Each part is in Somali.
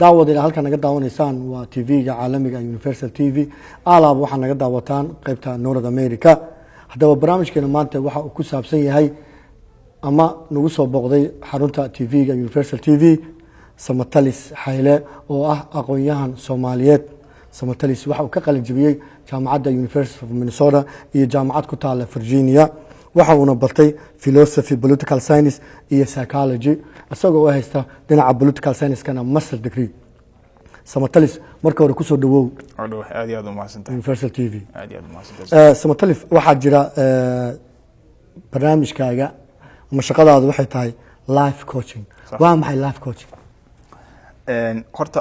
دعوة إلى هالك نجد دعوة إنسان و TV عالمي Universal TV أعلى وحنا نجد دعوتان قيبتها نورد أمريكا هذا برنامج كنا مانته وح كوسا بسيه هاي أما نوصل بقضي حرونتا TV Universal TV سمتلس حيلة أو أقوياء سوماليات سمتلس وح وكقل الجبية جامعة University of Minnesota هي جامعة كتالة فرجينيا waxauna bartay philosophy political science iyo psychology asagoo haysta dhinaca political science kana master degree Samatalis marka hore ku soo dhawow aad iyo aad u mahadsantahay Universal TV aad iyo aad u mahadsantahay Samatalis waxa jira barnaamijkaaga ama shaqadaadu waxay tahay life coaching waa maxay life coaching horta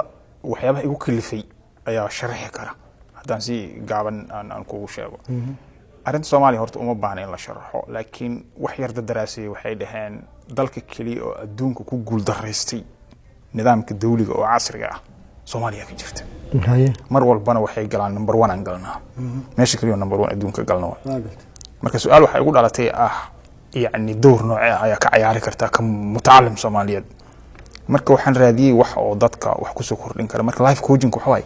waxyaabaha igu kalifay ayaa sharaxi kara hadaan si gaaban aan kugu sheego arinta Soomaaliya horta uma baahna in la sharaxo laakiin wax yar daraasay waxay dhaheen dalka kaliya oo adduunka ku guul daraystay nidaamka dawliga oo casriga ah Soomaaliya ka jirta mar walbana waxay galaan number 1 aan galnaa meesha kaliya number 1 adduunka galnaa marka su'aal waxa igu dhalatay yani door nooc ah ayaa ka ciyaari karta ka mutaalim Soomaaliyeed marka waxaan raadiyay wax oo dadka wax ku soo kordhin kara marka life coaching waxa way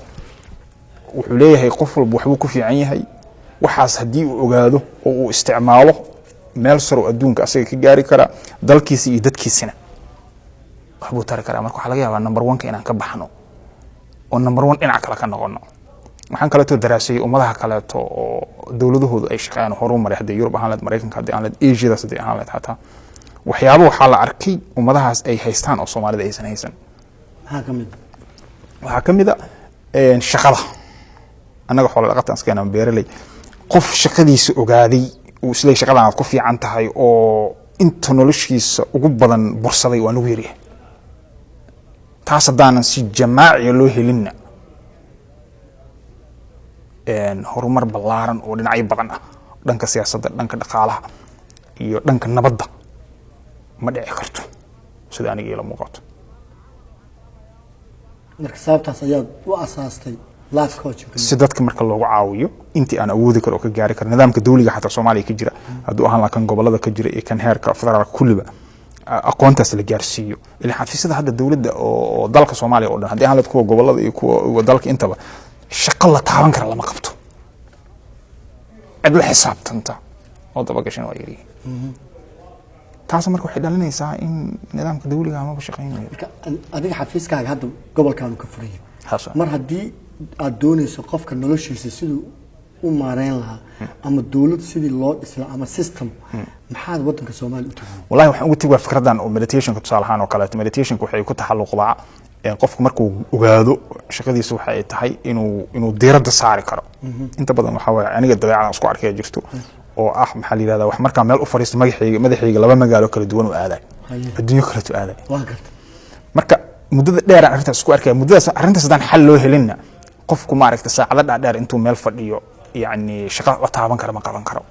wuxuu leeyahay qof walba wuxuu ku fiican yahay waxaas hadii uu ogaado oo uu isticmaalo meel saro adduunka asaga ka gaari kara dalkiisa iyo dadkiisana waxbuu tari kara marka waxa laga yaabaa number 1 ka inaan ka baxno oo number 1 dhinac kale ka noqono waxaan kale oo daraasay ummadaha kale oo dawladahoodu ay shaqeeyaan horumar hadii Yurub ahaan Mareykanka hadii aan Asia hadii aan xataa waxyaabo waxa la arkay ummadahaas ay haystaan oo Soomaalida aysan haysan waxa kamid ah shaqada anaga xoolo dhaqataan iskana beeralay qof shaqadiisa ogaaday oo isla shaqadan aad ku fiican tahay oo inta noloshiisa ugu badan bursaday waa lagu yiriyaa taas hadaan si jamaaci loo helina horumar ballaaran oo dhinacyo badan ah dhanka siyaasadda dhanka dhaqaalaha iyo dhanka nabadda ma dhici karto sida aniga ila muuqato marka sababtaas ayaa u asaastay life coaching si dadka marka loogu caawiyo intii aan awoodi karo ka gaari karo nidaamka dawliga xataa Soomaaliya ka jira haduu ahaan la kan gobolada ka jira ee kan heerka federaalka kulliba aqoontaas la gaarsiiyo ilaa xafiisyada hadda dawladda oo dalka Soomaaliya oo dhan hadii aan la kuwa gobolada iyo kuwa dalka intaba shaqo la taaban kara lama qabto adla xisaabtanta oo daba gashan waa yiri taas marka waxay dhalinaysaa in nidaamka dawliga ama shaqeynaya adiga xafiiskaaga hadda gobolkan ka furiyo mar hadii aad doonayso qofka noloshiisa sidoo u maareyn lahaa ama dawlad sidii loo dhisay ama system maxaad wadanka Soomaaliya u tahay wallahi waxaan ugu tagay fikradan oo meditation ka tusaalahaan oo kale meditation waxay ku taxalluqdaa qofku markuu ogaado shaqadiisa waxa ay tahay inuu diiradda saari karo inta badan waxa way aniga dabeecad isku arkay jirto oo maxaa la yiraahdaa wax marka meel u fariisto madaxayga laba magaalo kala duwan oo aaday adduunyo kala duwan aaday marka muddada dheer aan arrintaas isku arkay muddadaas arrintaas hadaan xal loo helina qofku ma aragta saacada dheer intuu meel fadhiyo yani shaqo la taaban karo ma qaban karo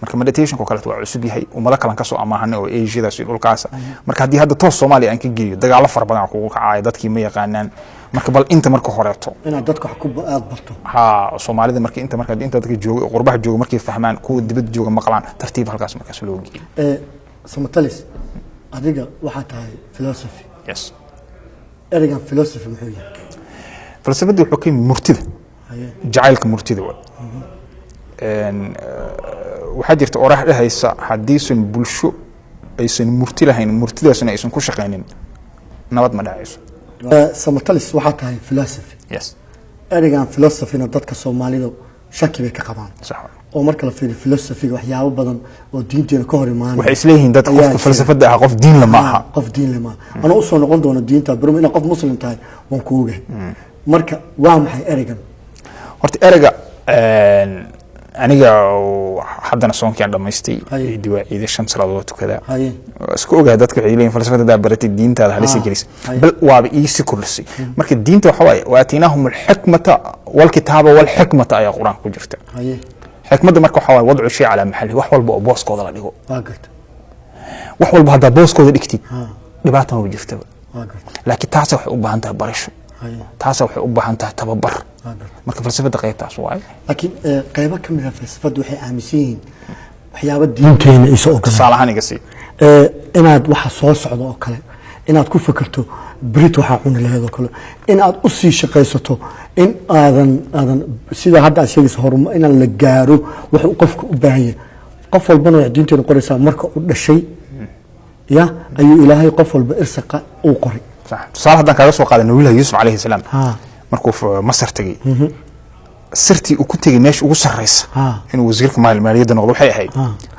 marka meditation ko kale waa cusub yahay umada kale ka soo amaahanay oo Asia si dhulkaas marka hadii hadda toos Soomaaliya aan ka geeyo dagaalo far badan ku kacay dadkii ma yaqaanaan marka bal inta marka horeeto inaad dadka wax ku aad barto Soomaalida marka inta dadka jooga qurbaha jooga markay fahmaan ku dibad jooga maqlaan tartiib halkaas markaas loo geeyo Samatalis adiga waxa tahay philosophy yes eriga philosophy muxuu yahay falsafadu wuxuu ka murtida jacaylka murtida waxa jirta oraah dhahaysa hadiisan bulsho aysan murti lahayn murtidaasna aysan ku shaqeynin nabad ma dhacayso Samatalis waxa tahay philosophy yes erigan philosophy-na dadka Soomaalida shaki bay ka qabaan sax oo marka la fiiriyo philosophy waxyaabo badan oo diinteena ka hor imaanay waxay isleeyihiin dad qofka falsafada ah qof diin lama aha qof diin lama ana u soo noqon doono diinta barmo in qof muslim tahay waan ku ogahay marka waa maxay erigan horta eriga aniga haddana soonkiyan dhamaystay diwaaciida 5 salaadood tukada isku ogahay dadka waxay leeyihiin falsafada baratay diintaada halisi gelis bal waaba ii kordhisay marka diinta waxa way waatinaahum alhikmata wal kitaaba wal hikmata ay quraan ku jirta xikmada marka waxa way wadcu shay ala maxalli wax walba oo booskooda la dhigo wax walba hadda booskooda dhigtid dhibaato ma jirto laakiin taas waxay u baahan tahay barasho taas waxay u baahan tahay tababar marka falsafada qaybtaas waay laakiin qaybo kamid ah falsafadu waxay aaminsan yihiin waxyaabo diinteena ay soo ogolaahay salahan iga si inaad waxa soo socdo oo kale inaad ku fikirto brit waxaa cuni lahayd oo kale in aad u sii shaqaysato in aadan sida hadda aad sheegayso horumar inaan la gaaro wuxuu qofka u baahan yahay qof walbana waxay diinteena qoraysaa marka uu dhashay ya ayuu ilaahay qof walba irsaqa uu qoray tusaale haddaan kaaga soo qaaday nabilah yuusuf calayhi salaam markuu masar tegey sirtii uu ku tegey meesha ugu sarraysa inuu wasiirka maaliyadda noqdo waxay ahayd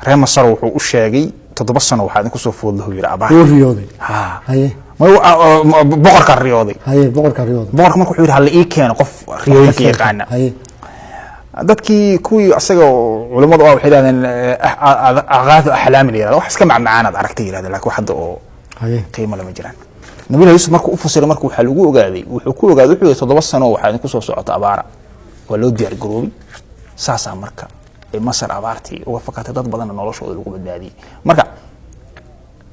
reer masar wuxuu u sheegay 7 sano waxaa idin kusoo foodlahu yidhi abaar riyooday haye boqorka riyooday boqorka marka wuxuu yidhi hala ii keeno qof riyooyinka yaqaana dadkii kuwii asaga culimadu waxay yidhahdeen aqaadu axlaami la yidhahdo wax iska macmacaanaad aragtay yidhahdeen laakiin wax hadda oo qiimo lama jiraan nabilah yuusuf markuu u fasiray marka waxaa lagu ogaaday wuxuu yidhi 7 sano waxaa idin kusoo socota abaara waa loo diyaar garoobay saasaa marka masar abaartii uga fakatay dad badanna noloshooda lagu badbaadiyey marka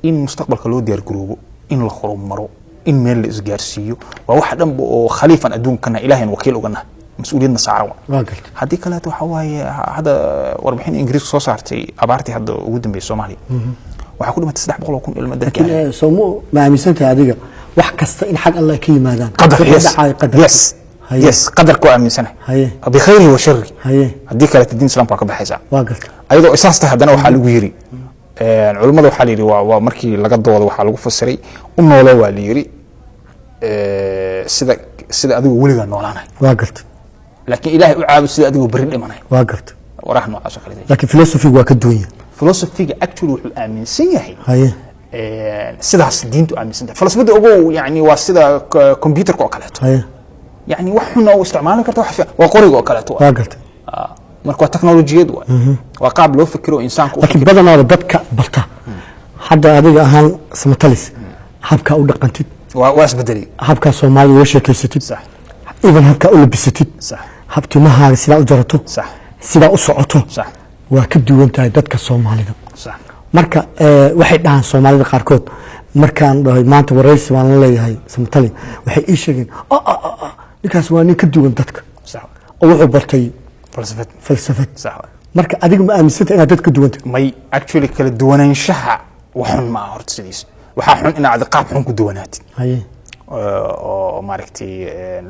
in mustaqbalka loo diyaar garoobo in la horumaro in meel la isgaarsiiyo waa wax dhanba oo khaliifan adduunkana ilaahayn wakiil ugana mas-uuliyadna saaran haddii kaleeto waxa waaye hadda warbixin ingiriisku soo saartay abaartii hadda ugu dambeysay soomaaliya waxaa ku dhimatay 300,000 kun ilmo dadka laakiin soomo ma aaminsantahay adiga wax kasta in xag Allah ka yimaadaan yes qadarku aaminsanahay bi khayri wa sharri haddii kaleeto diin islaamka ka baxaysa ayadoo isaasta haddana waxaa lagu yiri culimada waxaa la yiri waa markii laga doodo waxaa lagu fasiray u noolaa waa la yiri sida adigu weligaa noolaanay laakiin ilaahay u caabud sida adigu bari dhimanay waraah noocaas kale laakiin philosophy waa ka duwan philosophy actually wuxuu aaminsan yahay sidaas diintu aaminsan tahay falsafada ugu yani waa sida computerka oo kaleeto يعني وحنا واستعمالنا كرت واحد وقريق وكلته مركو تكنولوجيا دوا وقابل لو فكروا انسان لكن بدنا بدك برتا حدا هذا اهان سمتلس habka u dhaqantid waa isbedeli habka Soomaaliya oo sheekaysatid sax even habka u labisatid sax habtimaha sida u jarato sax sida u socoto sax waa ka duwan tahay dadka Soomaalida sax marka waxay dhahan Soomaalida qaarkood markaan dhahay maanta waraysi waan la leeyahay Soomaali waxay ii sheegeen ninkaas waa nin ka duwan dadka sax oo wuxuu bartay falsafad sax marka adiga ma aaminsantahay inaad dadka duwan tahay may actually kala duwanaanshaha waxun ma horta sidiis waxa xun inaad qaab xun ku duwanaatid oo maaragtay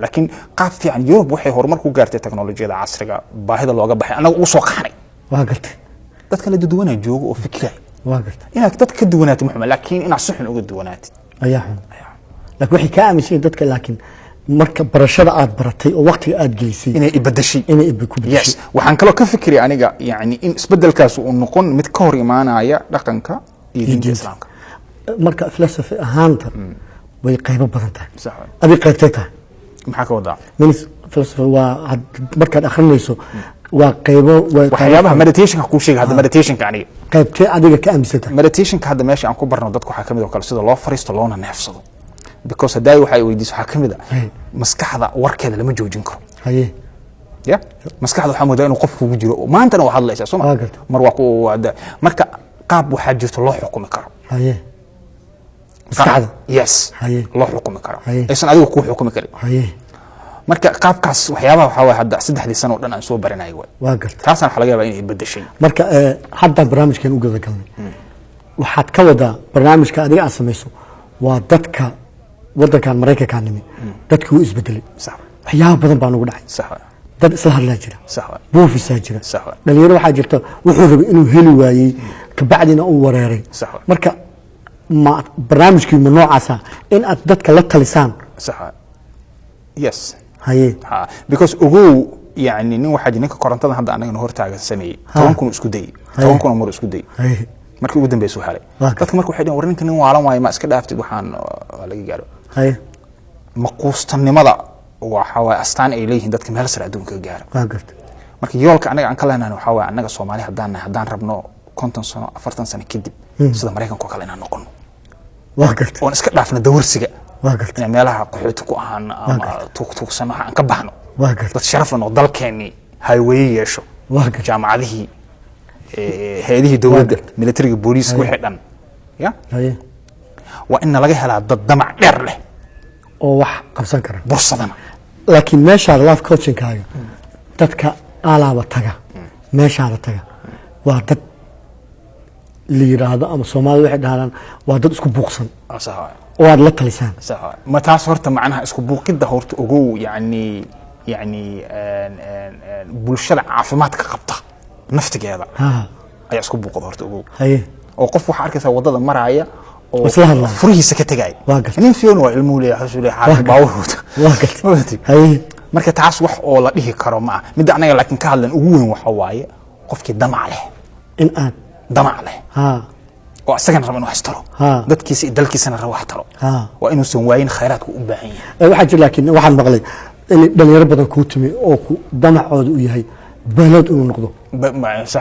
laakiin qaab fiican Yurub waxay horumar ku gaartay teknolojiyada casriga baahida looga baxay anagu u soo qaxnay waa gartay dadka la duwanaa joogo oo fikray waa gartay inaad dadka ka duwanaatid muhiim laakiin inaad si xun uga duwanaatid ayaa laakiin waxay ka aaminsan dadka laakiin marka barashada aad baratay oo waqtiga aad gelisay inay ibadashay ku bedeshay yes waxaan kala ka fikray aniga yani in isbedelkaas uu noqon mid ka hor imaanaya dhaqanka iyo diinta islaamka marka philosophy ahaanta way qaybo badan tahay sax abi qaybtay tahay maxaa ka wadaa philosophy waa markaad akhrinayso waa qaybo waxyaabaha meditationka ku sheegay hadda meditationka aniga qaybtay adiga ka aaminsantahay meditationka hadda meesha aan ku barno dadku waxa kamid oo kale sida loo fariisto loona neefsado because haday waxay weydiiso waxa kamid ah maskaxda warkeeda lama joojin karo ya maskaxda waxa moodaa inuu qofku ugu jiro maantana waxa hadlaysaa soo mar waa ku wada marka qaab waxa jirto loo xukumi karo maskaxda yes loo xukumi karo aysan adigu ku xukumi karin marka qaabkaas waxyaabaha waxa way hadda 3 sano dhan aan soo baranayo waa gartay taasna waxa laga yaabaa inay bedeshay marka hadda barnaamijkan u gada galnay waxaad ka wadaa barnaamijka adiga aad samayso waa dadka wadankan Mareykanka nimi dadku isbedelay sax waxyaabo badan baa nagu dhacay sax dad isla hadlaa jira sax buufisa jira sax dhalinyaro waxa jirta wuxuu rabay inuu heli waayay ka bacdina uu wareeray sax marka ma barnaamijkii ma noocaasa in aad dadka la talisaan sax yes ha because ugu yani nin waxa ninka korontada hadda anaga hortaaga sameeyay 10 kun isku day 10 kun mar isku day markii ugu dambeysay waxa dadka markuu waxay dhaheen warinka nin waalan waay ma iska dhaaftid waxaan laga gaaro maquustanimada waxa way astaan ay leeyihiin dadka meel sare adduunka gaaro marka yoolka anaga aan ka leenahay waxa way anaga Soomaali hadaan rabno 50 sano 40 sano kadib sida Mareykanka kale inaan noqono waa gartay oo iska dhaafna dawarsiga waa gartay meelaha qaxooti ku ahaan ama tuugsan waxa aan ka baxno waa gartay dad sharaf leh dalkeeni highway yeesho waa gartay jaamacadihii هذه دولة ميليتري بوليس كل حدن يا وإن لقى هلا ضد دمع دير له أو وح قبسان كرم بورصة لكن ما شاء الله في كوتشنج هاي تدك على وتجا ما شاء الله تجا وهذا la yiraahdo ama Soomaalidu waxay dhahaan waa dad isku buuqsan صح oo aad la talisaan صح ما taas horta macnaha isku buuqida horta ugu يعني bulshada caafimaadka qabta naftigeeda ay isku buuqdo horta ugu haye oo qof waxa arkaysa wadada maraya oo isla hadlaa furihiisa ka tagay nin fiyoon waa ilmu leeyahay xasuule xaalad baawrta waa gartay haye marka taas wax oo la dhihi karo ma mid anaga laakiin ka hadlan ugu weyn waxa waaye qofkii damac leh in aad damac leh oo asagana rabo inuu xastaro dadkiisa dalkiisana rabo xastaro waa inuu san waayin khayraadku u baahan yahay waxa jir laakiin waxaan maqlay in dhalinyaro badan ku timi oo ku damacooda u yahay balad inuu noqdo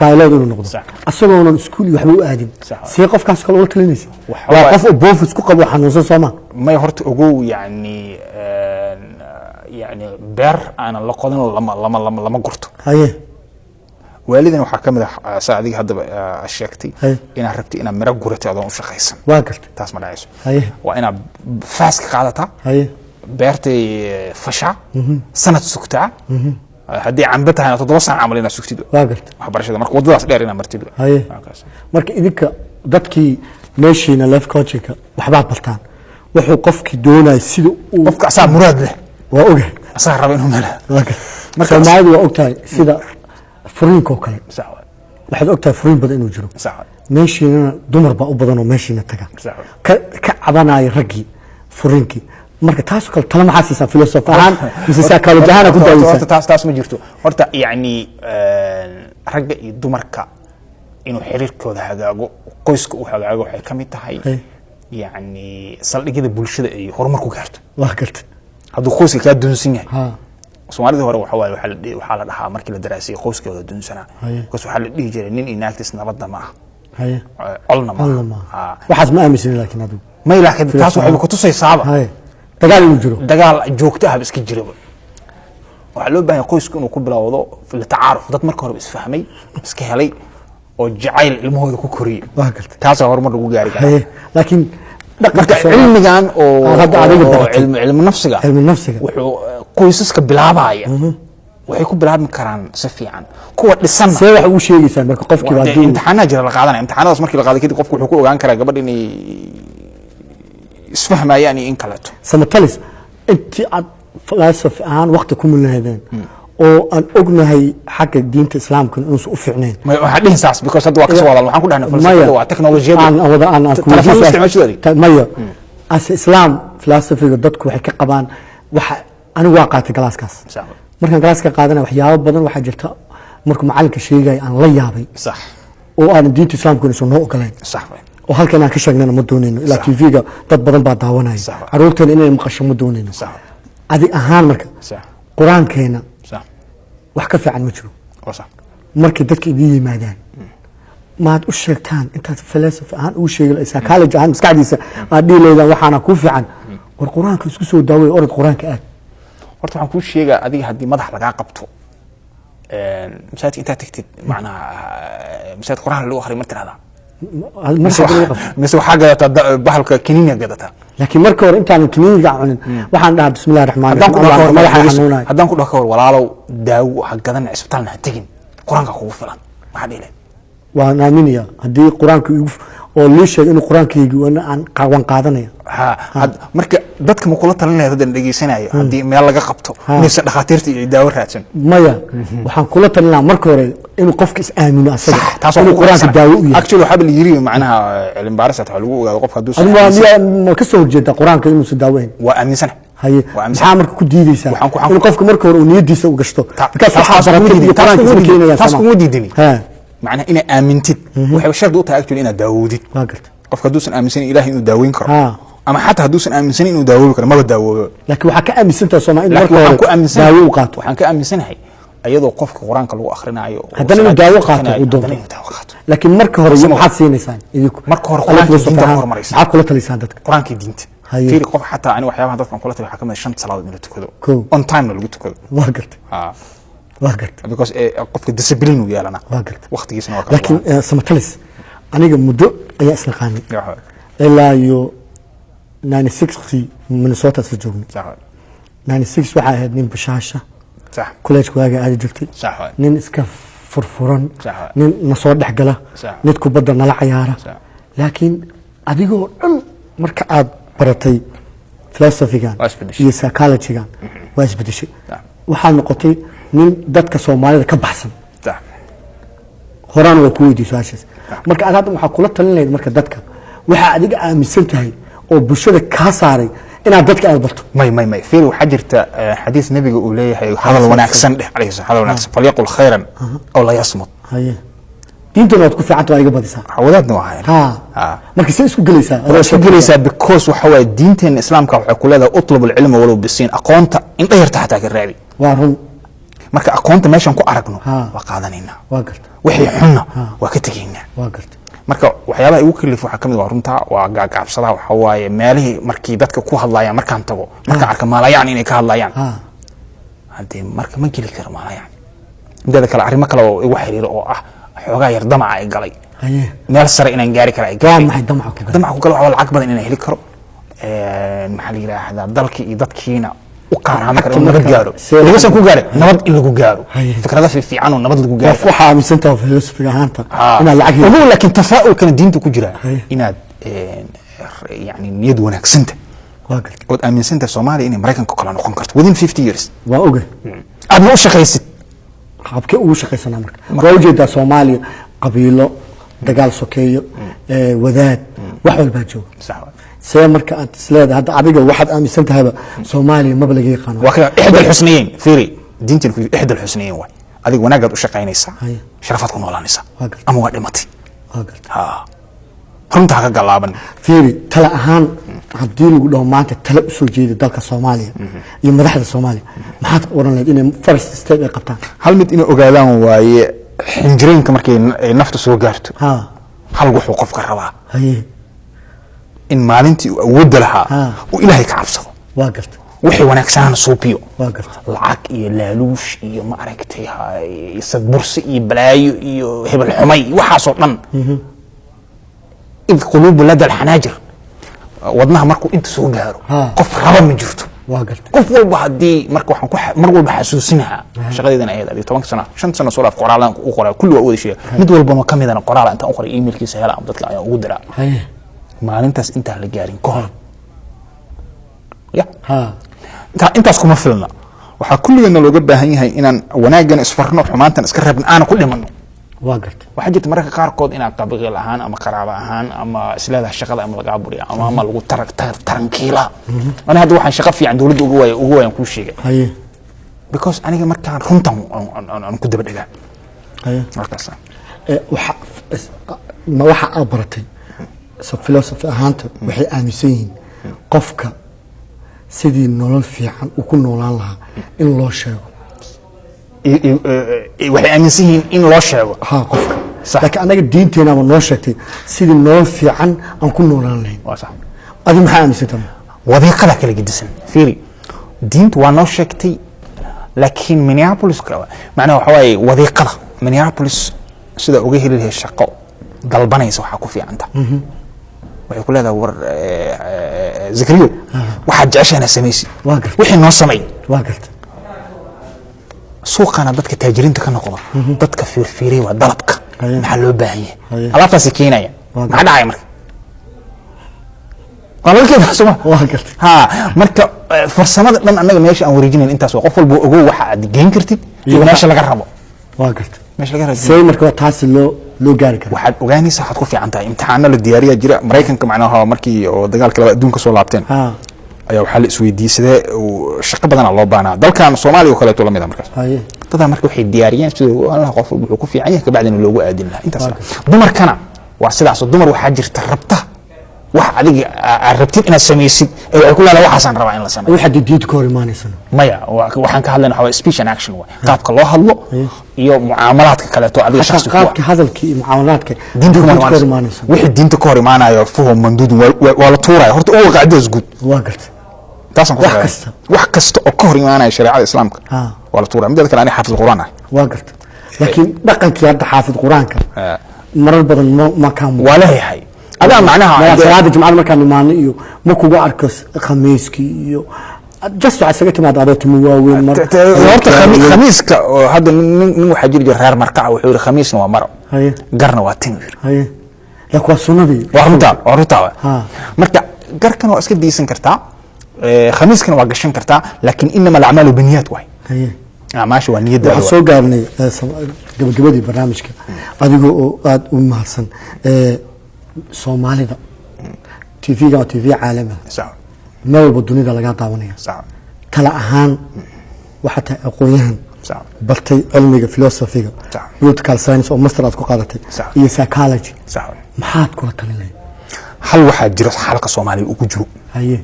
balad inuu noqdo asagoo aan iskuul waxba u aadin si qofkaas kale oo talinaysa waa qof oo boofis ku qabo xanuunsan Soomaa ma horta ugu يعني beer aan la qodan lama gurto haye waalidina waxa kamid ah saacadiga hadaba sheegtay in aan rabtay in aan miro gurato adoo u shaqaysan waa gartay taas ma dhacayso haye waa in faas ka qaadata haye beertay fasha sanad sugtaa hadii aan batahay 7 sano amal ina sugtid waa gartay waxbarashada marka wadadaas dheer ina martid haye marka idinka dadkii meeshiina life coaching waxba bartaan wuxuu qofkii doonay sida uu qofka asaa muraad leh waa ogahay asaa rabo inuu meel marka Soomaalidu waa ogtahay sida furiinko kale sax waxaad ogtahay furiin badan inuu jiro sax meeshiina dumar baa u badan oo meeshiina taga ka cabanay ragii furiinki marka taas kale tala maxaa siisaa filosof ahaan mise psychology ahaan ku daawaysaa taas ma jirto horta yani ragga iyo dumarka inuu xiriirkooda hagaago qoyska uu hagaago waxay kamid tahay yani saldhigida bulshada ay horumar ku gaarto waa gartay hadduu qoyska ka dunsan yahay Soomaalida hore waxa la dhahaa markii la daraasay qoyskooda dunsanaa qoys waxa la dhihi jiray nin inaagtis nabadda ma haye olna ma waxaas ma aaminsan laakiin adu ma ilaahay taas waxay ku tusaysaaba haye dagaal inuu jiro dagaal joogto ah iska jiro waxa loo baahan qoysku inuu ku bilowdo fil tacaaruf dad marka hore isfahmay iska helay oo jacayl ilmahooda ku koriyay waa gartay taas horumar lagu gaari karo haye laakiin dhaqanka cilmigan oo hadda adiga cilmi nafsiga wuxuu qoysaska bilaabaya waxay ku bilaabi karaan si fiican kuwa dhisan see wax uu sheegaysan marka qofkii waa imtixaanaad jira la qaadanay imtixaanadas markii la qaaday kadib qofku wuxuu ku ogaan karaa gabadh inay isfahmayaan in kala to samatalis intii aad falsafo ahaan waqti ku mulnaadeen oo aan ognahay xagga diinta islaamka inuu u fiicneen ma waxa dhihin saas because hadda waa ka soo wada waxaan ku dhahnay falsafada waa technology maya as islaam falsafiga dadku waxay ka qabaan waxa anigu waa qaatay galaaskaas markaan galaaska qaadanay waxyaabo badan waxa jirta markuu macalinka sheegay aan la yaabay sax oo aan diinta islaamka inuu noo ogolaan sax oo halkan aan ka sheegnana ma doonayno ilaa TV-ga dad badan baa daawanaya caruurteena inay maqasho ma doonayno adi ahaan marka quraankeena wax ka fiican ma jiro markii dadka idin yimaadaan maad u sheegtaan intaad falsafo ahaan u sheegay psychology ahaan maskaxdiisa aad dhiileedaan waxaana ku fiican war quraanka isku soo daaway orod quraanka aad horta waxaan ku sheegaa adiga hadii madax laga qabto masaajid inta tagtid macnaha masaajid quraan lagu akhriyo marka hada mise waxa gadata bahalka kiniiniga gadata laakiin marka hore intaan kiniiniga cunin waxaan dhahaa bismillaahir rahmaanir rahiim haddaan ku dhaho walaalow daawo ha gadan isbitaalna ha tagin quraanka kugu filan waxa dhilay waan aaminaya hadii quraanka oo liishay inuu quraankiigu aan qawan qaadanaya marka dadka ma kula talinaya dad dhageysanayo hadii meel laga qabto mise dhaqaatiirta iyo daawo raadsan maya waxaan kula talinaa marka hore inuu qofka is aamino asaga taas oo quraanka daawo u yahay actually waxa la yiri macnaha cilmi baaris waxa lagu ogaado qofka haduu ma ka soo jeeda quraanka inuu si daaweyn waa aaminsan haye maxaa marka ku diidaysaa in qofka marka hore uu niyadiisa u gashto waxa baratay quraanka isku keenaya taas kuma diidani معناه إن آمنتد وحب شرط دوتها أكتر إن داودي قف كدوسن آمنسين إلهي إنه داوين كره أما حتى هدوسن آمنسين إنه داوين كره ما بداوي لكن وحكى آمنسين تسمع إنه داوي وقات وحكى آمنسين هاي أيضا قف قرآن كلو آخرنا أيو هذا اللي داوي قات لكن مركه هو حد سين إنسان مركه هو قرآن كدين تمر مريس حد كله تلسان دتك قرآن كدين في قف حتى أنا وحياة هذا كان كله تبي حكمنا الشمس صلاة من التكذب on time لو تكذب واقرت واقرت because قف discipline ويالنا واقرت وقت جسنا وقت لكن سمتلس أنا مدة أي أصل قاني إلا يو 96 من صوت السجون 96 واحد نين بشاشة صح كلش واجا عادي جبتي صح نين إسكاف furfuran صح. nin na soo dhex gala صح. mid kubadda nala cayaara صح. laakiin adigoo dhan marka aad baratay philosophigan Waa isbedeshay. iyo psychologygan waa isbedeshay صح. waxaad noqotay nin dadka soomaalida ka baxsan صح. horaan waa ku weydiiy su-aashaas marka aad hadda waxaa kula talin lahayd marka dadka waxaa adiga aaminsan tahay oo bulshada kaa saaray inaad dadka aad barto may fiir waxaa jirta xadiis nabiga uu leeyahay hadal wanaagsan dheh calayhi salaam hadal wanaagsan falyaqul khayran aw la yasmut haye diintana waad ku fiicanta waa iga badisaa wadaadna waa hayan ha marka see isku gelaysaa waa isku gelaysaa because waxa waaye diinteena islaamka waxay ku leedahay utlub alcilma walow bisiin aqoonta in dhayarta xataa ka raadi waa run marka aqoonta meeshan ku aragno Ha. waa qaadanaynaa waa garta wixii xunna waa ka tegaynaa waa garta marka waxyaabaha igu kalif waxaa kamid waa runtaa waa gaagaabsadaha waxa waaye meelihii markii dadka ku hadlayaan markaan tago markaan arka maalayaan inay ka hadlayaan ha haddee marka ma geli karo maalayaan mideeda kale arrimo kale oo igu xiriiro oo ah xoogaa yar damaca ay galay haye meel sare inaan gaari kara ay waa gashay maxay damaca ku gala damaca ku galo waxaa lacag badan inaan heli karo maxaa la yidhaahdaa dalkii iyo dadkiina u qaaraan karo in nabad gaaro See- lagasaan ku gaaray nabad in lagu gaaro Haye. fikrada fiican oo nabad lagu gaaro waxaa aaminsan tahay philosophiga ahaanta inaad lacag heli ogow laakiin tafaa'ulkana diinta ku jira Haye. inaad yani niyad wanaagsanta waa garta ood aaminsantahay soomaaliya inay maraykanka kala noqon karto within 50 years waa oge aadna u shaqaysid habkee ugu shaqaysanaa marka waa ujeedaa soomaaliya qabiilo dagaal sokeeyo wadaad wax walbaa jooga sax waay. see marka aad isleedahay hadda adiga waxaad aaminsan tahayba soomaaliya maba laga yaqaano waa kaya ixda alxusnayeyn fiiri diintan ku ixda alxusnayeyn waay adiga wanaagaad u shaqaynaysaa Haye. sharafaad ku noolaanaysaa Waa gartay. ama waa dhimatay waa garta ha runta ha ka galaaban fiiri tala ahaan haddii lagu dhaho maanta tala usoo jeeda dalka soomaaliya iyo madaxda soomaaliya maxaad oran lahayd inay first step ay qabtaan hal mid inay ogaadaan waaye xinjireenka markay ay nafta soo gaarto ha hal wuxuu qofka rabaa haye in maalintii uu awoodda lahaa Ha. uu ilaahay ka cabsado waa garta wixii wanaagsanaan suubiyo waa garta lacag iyo laaluush iyo ma aragtay sadbursi iyo balaayo iyo hebel xumay waxaasoo dhan id quluubu lada alxanaajir wadnaha markuu inta soo gaaro Ha. qof raba ma jirto waa garta qof walba haddii marka waxaan ku mar walba xasuusinahaa shaqadeedana ahayd adiga 10 sano 5 sano soo dhaaf qoraalaan u qoraa kulli waa wada sheegay mid walba ma kamidana qoraal intaan u qoray emailkiisa hela ama dadka ayaan ugu diraa haye maalintaas intaan la gaarin ka hor ya ha intaas kuma filna waxaa kulligeena looga baahan yahay inaan wanaaggan isfarno xumaantan iska reebno aana ku dhimano waa garta waxaa jirta mararka qaarkood inaad qabiil ahaan ama qaraabo ahaan ama isleedahay shaqada ama lagaa buriya ama lagu tarankiila ani hadda waxaan shaqo fiican dowladda ugu waayan kuu sheegay haye because aniga markaan runtan aan ku daba dhegaa haye markaas ma waxa aad baratay philosophy ahaanta waxay aaminsan yihiin qofka sidii nolol fiican uu ku noolaan lahaa in loo sheego waxay aaminsan yihiin in loo sheego ha qofka Sax. laakiin anaga diinteenaba noo sheegtay sidii nolol fiican aan ku noolaan lahayn waa sax adi maxaa aaminsantaa wadiiqada kala gedisan fiiri diintu waa noo sheegtay laakiin minneapolis macnaha waxa waaye wadiiqada minneapolis sida uga heli lahay shaqo dalbanaysa waxaa ku fiicanta waxay ku leedahay war zakriyo waxaad jeceshahana samaysi Waa gartay. wixii noo samay waa garta suuqana dadka taajiriinta ka noqda dadka fiirfiiriya waa dalabka Haye. maxaa loo baahan yahay Haye. alaabtaasi keenaya Waa maxaa dhacaya marka waa laga keenaa soma waa garta ha marka farsamada dhan annaga meesha aan wareejinayn intaas waa qof walba ogow waxa aad geyn kartid iyo Iyo meesha laga rabo waa garta meesha laga rabo see marka taasi loo gaari kara waxaad ogaanaysaa waxaad ku fiican tahay imtixaano la diyaariyaa jira maraykanka macnaha markii oo dagaalka laba adduunka soo laabteen ha ayaa waxaa la isweydiiyey sidee shaqo badanaa loo baahnaa dalkan soomaaliya oo kaleeto lamid a markaas haye dadaa marka waxay diyaariyeen sidoo allah qof walba wuxuu ku fiican yahay kabacdina loogu aadin lahaa intaas dumarkana waa sidaas dumar waxaa jirta rabta wax adiga aad rabtid inaad samaysid ee waxay ku leedahay waxaasaan rabaa in la sameeyo waxaad diinta ka hor imaanaysana maya waxaan ka hadlayna waxa speech and action waay qaabka loo hadlo iyo mucaamalaadka kaleeto adiga shakhsi ku qaabka hadalkii iyo mucaamalaadka diinta ka hor kuma imaanaysa wixii diinta ka hor imaanayo fuhu manduudun waa la tuuraya horta uga qaacidadas guud waa garta taasaan ku Wax shaqeeyaa. kasta. wax kasta oo ka hor imaanaya shareecada islaamka Ha. waa la tuuraya mideeda kale ani xaafid quraan ah waa garta laakiin dhaqankii hadda xaafid qur-aanka marar badan ma kaa muuqdo waa leeyahay adaa macnaha salaada jumcada markaan imaano iyo ma kuga arko khamiiskii iyo just waxaa isaga timaad adoo timo waaweyn mar horta khamiiska oo hadda nin waxa jiri jira reer markaca wuxuu yiri khamiisna waa maro garna waa tin haye laakiin waa sunnadii waa runta marka garkan waa iska diisan kartaa khamiiskana waa gashan kartaa laakiin inama al-a'malu binniyat way haye maashi waa niyada waxaan soo gaarnay gabagabadii barnaamijka adigoo oo aad u mahadsan Soomaalida TV-ga oo TV caalami ah meel walba dunida laga daawanaya kala ahaan waxa tahay aqoonyahan bartay cilmiga philosophy-ga political science oo master aad ku qaadatay iyo psychology maxaad kula talinay hal waxa jira xalka Soomaaliya ugu jiro haye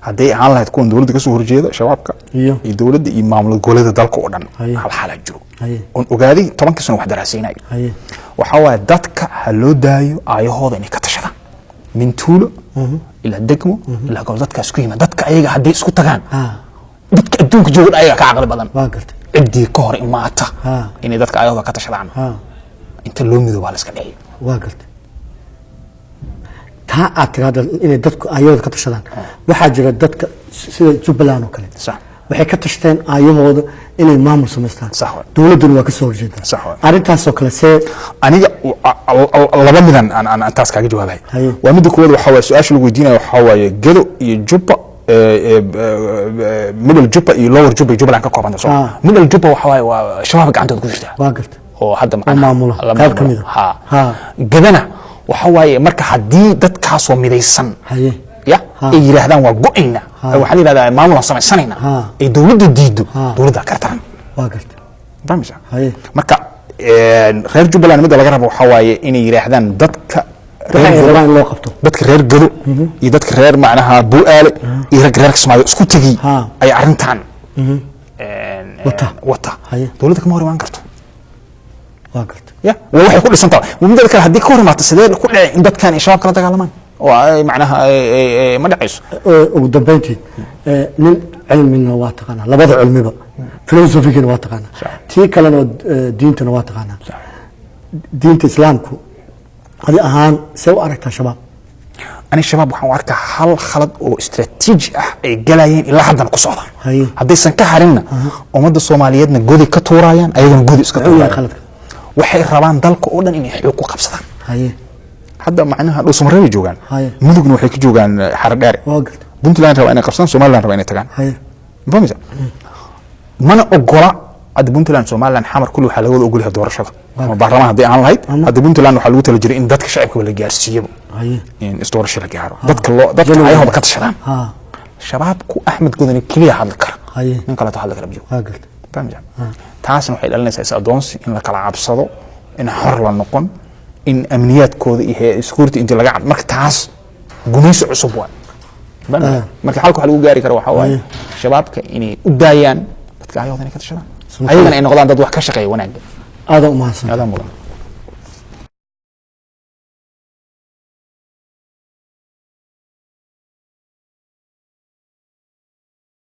haday aan lahayd kuwan dawladda ka soo horjeeda shabaabka iyo dawladda iyo maamulka gobolada dalka oo dhan hal xal jiro oo ogaaday 10 sano wax daraasaynay waxa waa dadka loo daayo ayahooda inay ka tashadaan min tuulo ila degmo ila gool dadka isku yimaad dadka ayaga haday isku tagaan dadka adduunka jooga ayaga ka aqal badan waa gartay cidii ka hor imaata inay dadka ayahooda ka tashadaan inta loo mido waa la iska dhigay waa gartay taa aad inay dadku ayahooda ka tashadaan waxa jira dadka sida Jubbaland oo kale waxay ka tashteen ayahooda inay maamul sameystaan dawladdu waa ka soo horjeedaa arintaas oo kale see aniga laba midan aan taas kaaga jawaabay waa mid koowaad waxa waa su'aasha lagu weydiinayo waxa waaye Gedo iyo Jubba middle Jubba iyo lower Jubba Jubbaland ka kooban soo middle Jubba waxa waaye waa shabaab gacantooda ku jirta waa gartay oo hadda maamul qayb kamid ha Gedana waxa waaye marka hadii dadkaas oo midaysan haye ya ay yiraahdaan waa go'ayna waxa la yiraahdaa maamul samaysanayna ay dawladdu diido dawladda ka tartan waa gartay damisa haye marka reer Jubbaland mid laga rabo waxa waaye inay yiraahdaan dadka reer loo qabto dadka reer Gedo iyo dadka reer macnaha Bu'aale iyo reer Kismaayo isku tagi ay arintan wata dawladda kama hor iman karto waa gartay ya waxay ku dhisantaa muddo kale hadii ka hor imaata sidee ku dhacay in dadkan shabaab kala dagaalamaan oo ay macnaha ma dhacayso ugu dambeyntii nin cilmiga waa taqaana labada cilmiba philosophy-ga waa taqaana tii kalena diintana waa taqaana diinta islaamku hadi ahaan soo aragtaa shabaab ani shabaab waxaan arkaa hal khalad oo istiraatiiji ah ay galayeen ilaa haddan ku socda hadaysan ka harinna ummadda Soomaaliyeedna godi ka tuurayaan ayagana godi iska tuurayaan waxay rabaan dalka oo dhan inay xog ku qabsadaan haye hadda macnaha dhow Soomaaliya joogan mudugna waxay ka joogan xardheer Puntland raba inay qabsadaan Soomaaliland raba inay tagaan haye bamisa mana ogola ad Puntland Soomaaliland xamar kullu waxa laga wada ogol yahay doorashada ama baarlamaanka hadii aan lahayd hadda Puntland waxa lagu tala jiray in dadka shacabka la gaarsiiyo haye in doorasho la gaaro dadka ayahooda ka tashadaan shabaabku Axmed Godani kaliya hadal kara haye in kala hadal kara biyo waa gartay bamisa taasna waxay dhalinaysaa adoonsi in la kala cabsado in xor la noqon in amniyaadkooda iyo security inta laga cad marka taas gumayso cusub waa marka halka waxa lagu gaari karo waxa waaye shabaabka inay u daayaan dadka ayahooda inay ka tashadaan ayagana ay noqdaan dad wax ka shaqeeya wanaag aad u mahadsan